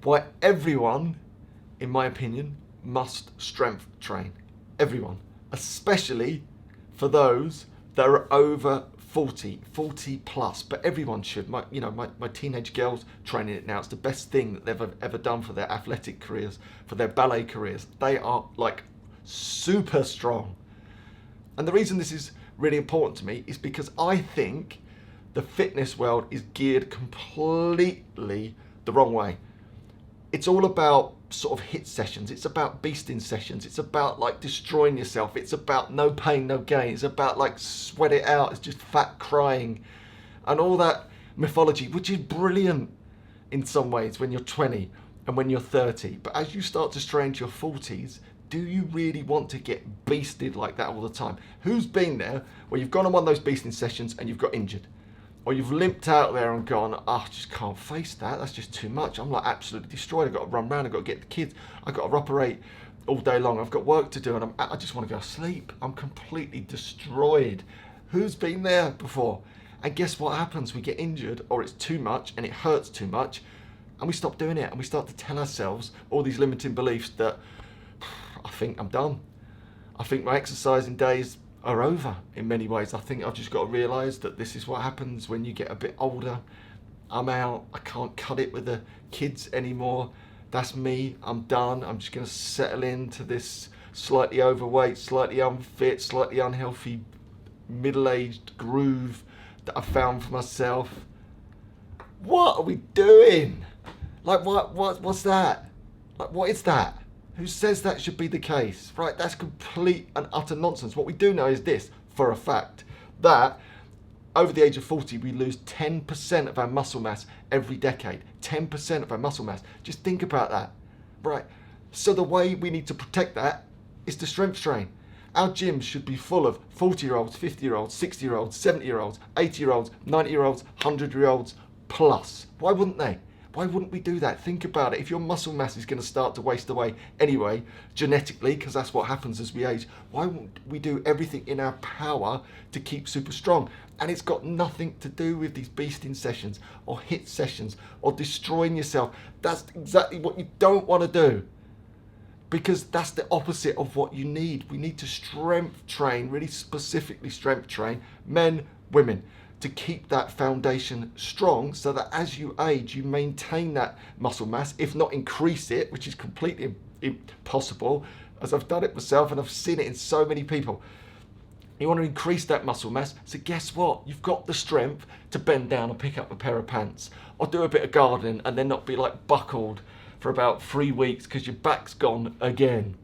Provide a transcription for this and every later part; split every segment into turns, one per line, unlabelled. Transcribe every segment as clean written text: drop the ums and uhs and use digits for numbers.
why everyone, in my opinion, must strength train. Everyone, especially for those that are over 40 plus, but everyone should. My teenage girls training it now. It's the best thing that they've ever done for their athletic careers, for their ballet careers. They are like super strong. And the reason this is really important to me is because I think the fitness world is geared completely the wrong way. It's all about sort of HITT sessions. It's about beasting sessions. It's about like destroying yourself. It's about no pain, no gain. It's about like sweat it out. It's just fat crying and all that mythology, which is brilliant in some ways when you're 20 and when you're 30. But as you start to stray into your 40s, do you really want to get beasted like that all the time? Who's been there where you've gone on one of those beasting sessions and you've got injured? Or you've limped out there and gone, oh, I just can't face that. That's just too much. I'm like absolutely destroyed. I've got to run around. I've got to get the kids. I've got to operate all day long. I've got work to do and I just want to go to sleep. I'm completely destroyed. Who's been there before? And guess what happens? We get injured or it's too much and it hurts too much and we stop doing it and we start to tell ourselves all these limiting beliefs that I think I'm done. I think my exercising days are over in many ways. I think I've just got to realise that this is what happens when you get a bit older. I'm out. I can't cut it with the kids anymore. That's me. I'm done. I'm just going to settle into this slightly overweight, slightly unfit, slightly unhealthy, middle-aged groove that I found for myself. What are we doing? Like, what's that? Like, what is that? Who says that should be the case? Right, that's complete and utter nonsense. What we do know is this, for a fact, that over the age of 40, we lose 10% of our muscle mass every decade. 10% of our muscle mass. Just think about that, right? So the way we need to protect that is to strength train. Our gyms should be full of 40-year-olds, 50-year-olds, 60-year-olds, 70-year-olds, 80-year-olds, 90-year-olds, 100-year-olds plus. Why wouldn't they? Why wouldn't we do that? Think about it. If your muscle mass is going to start to waste away anyway, genetically, because that's what happens as we age, why won't we do everything in our power to keep super strong? And it's got nothing to do with these beasting sessions or HITT sessions or destroying yourself. That's exactly what you don't want to do, because that's the opposite of what you need. We need to strength train, really specifically strength train, men, women, to keep that foundation strong so that as you age, you maintain that muscle mass, if not increase it, which is completely impossible, as I've done it myself and I've seen it in so many people. You want to increase that muscle mass, so guess what? You've got the strength to bend down and pick up a pair of pants or do a bit of gardening and then not be like buckled for about 3 weeks because your back's gone again.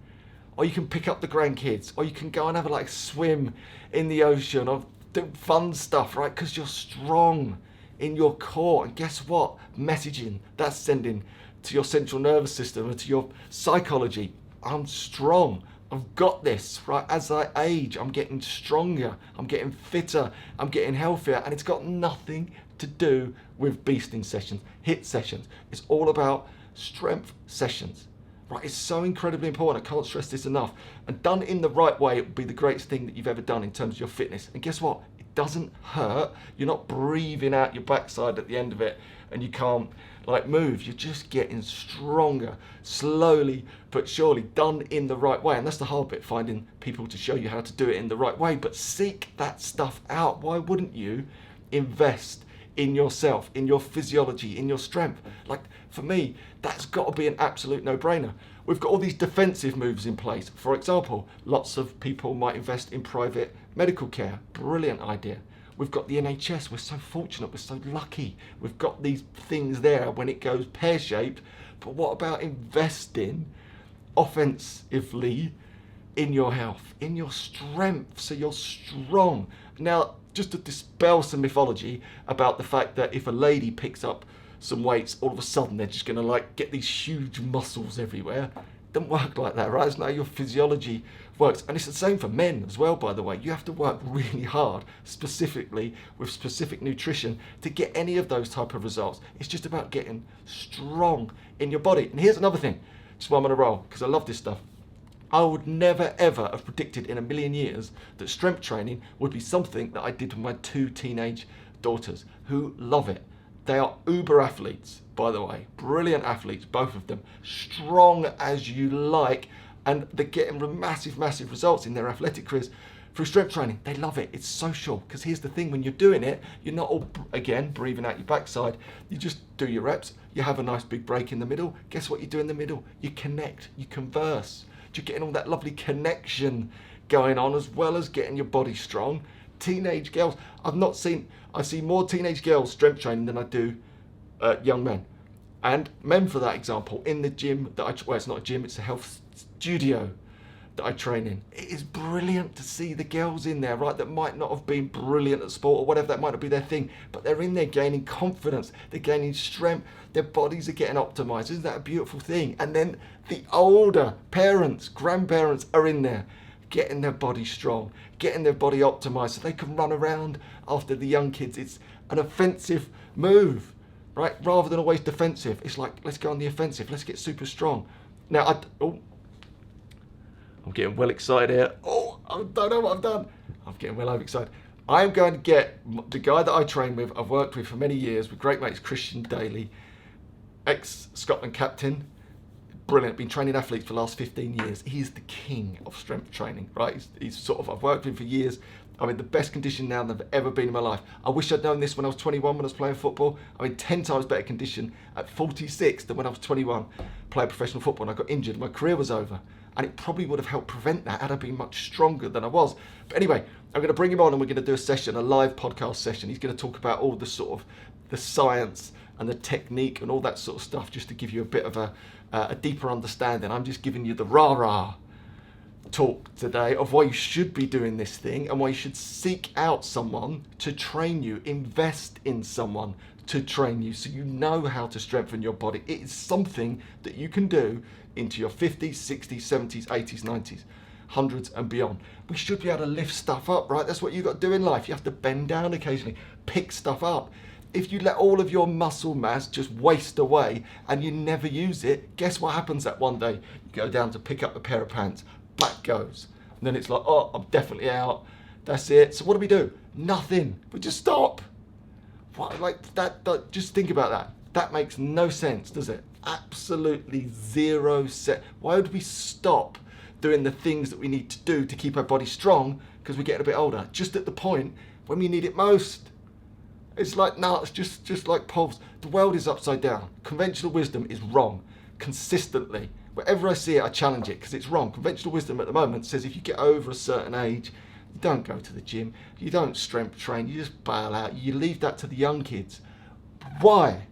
Or you can pick up the grandkids, or you can go and have a like swim in the ocean or do fun stuff, right? Because you're strong in your core. And guess what? Messaging that's sending to your central nervous system and to your psychology. I'm strong. I've got this, right? As I age, I'm getting stronger. I'm getting fitter. I'm getting healthier. And it's got nothing to do with beasting sessions, HITT sessions. It's all about strength sessions. Right, it's so incredibly important. I can't stress this enough. And done in the right way, it will be the greatest thing that you've ever done in terms of your fitness. And guess what? It doesn't hurt. You're not breathing out your backside at the end of it and you can't like move. You're just getting stronger, slowly but surely, done in the right way. And that's the hard bit, finding people to show you how to do it in the right way. But seek that stuff out. Why wouldn't you invest in yourself, in your physiology, in your strength? Like, for me, that's got to be an absolute no-brainer. We've got all these defensive moves in place. For example, lots of people might invest in private medical care. Brilliant idea. We've got the NHS. We're so fortunate. We're so lucky. We've got these things there when it goes pear-shaped. But what about investing offensively in your health, in your strength, so you're strong? Now, just to dispel some mythology about the fact that if a lady picks up some weights, all of a sudden they're just going to like get these huge muscles everywhere. It doesn't work like that, right? It's not how your physiology works. And it's the same for men as well, by the way. You have to work really hard, specifically with specific nutrition, to get any of those type of results. It's just about getting strong in your body. And here's another thing, just while I'm on a roll, because I love this stuff. I would never ever have predicted in a million years that strength training would be something that I did with my 2 teenage daughters who love it. They are uber athletes, by the way. Brilliant athletes, both of them. Strong as you like, and they're getting massive, massive results in their athletic careers through strength training. They love it. It's social, because here's the thing, when you're doing it, you're not all, again, breathing out your backside. You just do your reps. You have a nice big break in the middle. Guess what you do in the middle? You connect, you converse. You're getting all that lovely connection going on, as well as getting your body strong. Teenage girls, I see more teenage girls strength training than I do young men. And men, for that example, in the gym well, it's not a gym, it's a health studio that I train in. It is brilliant to see the girls in there, right, that might not have been brilliant at sport or whatever, that might not be their thing, but they're in there gaining confidence, they're gaining strength, their bodies are getting optimized. Isn't that a beautiful thing? And then the older parents, grandparents are in there getting their body strong, getting their body optimized so they can run around after the young kids. It's an offensive move, right? Rather than always defensive. It's like, let's go on the offensive, let's get super strong. Now, I'm getting well excited here. I don't know what I've done. I'm getting well overexcited. I'm going to get the guy that I train with, I've worked with for many years, with great mates, Christian Daly, ex-Scotland captain, brilliant, been training athletes for the last 15 years. He's the king of strength training, right? He's sort of, I've worked with him for years. I'm in the best condition now than I've ever been in my life. I wish I'd known this when I was 21 when I was playing football. I'm in 10 times better condition at 46 than when I was 21 playing professional football, and I got injured. My career was over. And it probably would have helped prevent that had I been much stronger than I was. But anyway, I'm going to bring him on and we're going to do a session, a live podcast session. He's going to talk about all the sort of the science and the technique and all that sort of stuff, just to give you a bit of a deeper understanding. I'm just giving you the rah-rah talk today of why you should be doing this thing and why you should seek out someone to train you, invest in someone to train you so you know how to strengthen your body. It is something that you can do into your 50s, 60s, 70s, 80s, 90s, hundreds and beyond. We should be able to lift stuff up, right? That's what you've got to do in life. You have to bend down occasionally, pick stuff up. If you let all of your muscle mass just waste away and you never use it, guess what happens that one day? You go down to pick up a pair of pants, back goes. And then it's like, oh, I'm definitely out. That's it. So what do? Nothing. We just stop. What, like that, just think about that. That makes no sense, does it? Absolutely zero sense. Why would we stop doing the things that we need to do to keep our body strong because we're getting a bit older? Just at the point when we need it most. It's like, no, it's just like polls. The world is upside down. Conventional wisdom is wrong consistently. Wherever I see it, I challenge it because it's wrong. Conventional wisdom at the moment says if you get over a certain age, you don't go to the gym, you don't strength train, you just bail out, you leave that to the young kids. Why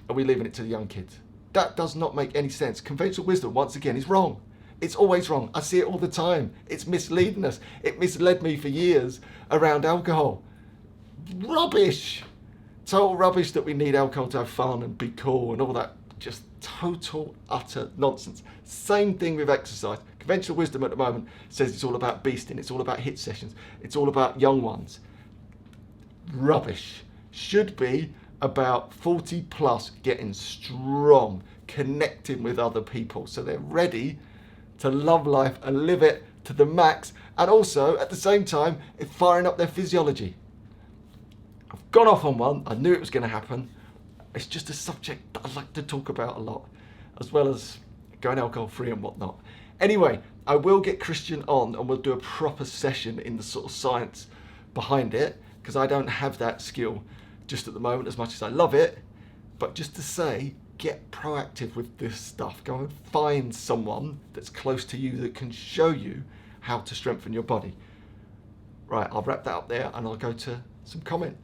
are we leaving it to the young kids? That does not make any sense. Conventional wisdom, once again, is wrong. It's always wrong. I see it all the time. It's misleading us. It misled me for years around alcohol. Rubbish. Total rubbish that we need alcohol to have fun and be cool and all that. Just total, utter nonsense. Same thing with exercise. Conventional wisdom at the moment says it's all about beasting. It's all about HITT sessions. It's all about young ones. Rubbish. Should be about 40 plus getting strong, connecting with other people so they're ready to love life and live it to the max, and also at the same time firing up their physiology. I've gone off on one. I knew it was going to happen. It's just a subject that I like to talk about a lot, as well as going alcohol free and whatnot. Anyway, I will get Christian on and we'll do a proper session in the sort of science behind it, because I don't have that skill just at the moment, as much as I love it. But just to say, get proactive with this stuff. Go and find someone that's close to you that can show you how to strengthen your body. Right, I'll wrap that up there and I'll go to some comments.